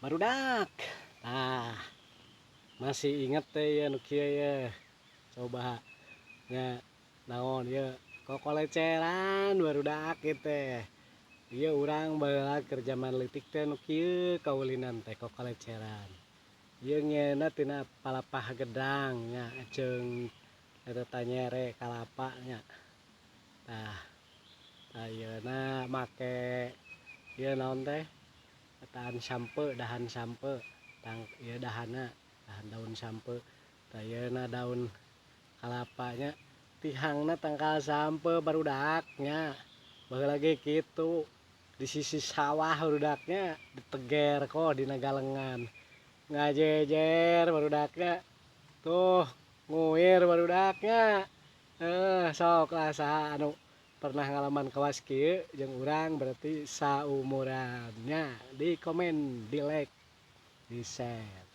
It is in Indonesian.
Barudak. Nah, masih inget teh ya nu kieu ya. Coba nya naon ya kokoleceran barudak kieu teh. Ieu urang baheula keur zaman leutik teh nu kieu kaulinan teh kokoleceran. Ieu ngeuna tina palapah gedang nya jeung eta tanyere kalapa nya. Tah, ayeuna make ieu naon teh? Dahan sampe, ieu dahanna, dahan daun sampe. Tah ayeuna daun kalapanya tihangna tangkal sampe barudak nya. Baheula ge kitu. Di sisi sawah barudaknya diteger ko dina galengan. Ngajejer barudaknya. Tuh, nguir barudaknya. Sok lah saha anu pernah ngalaman kawas kieu jeung urang berarti saumurannya. Di komen, di like, di share.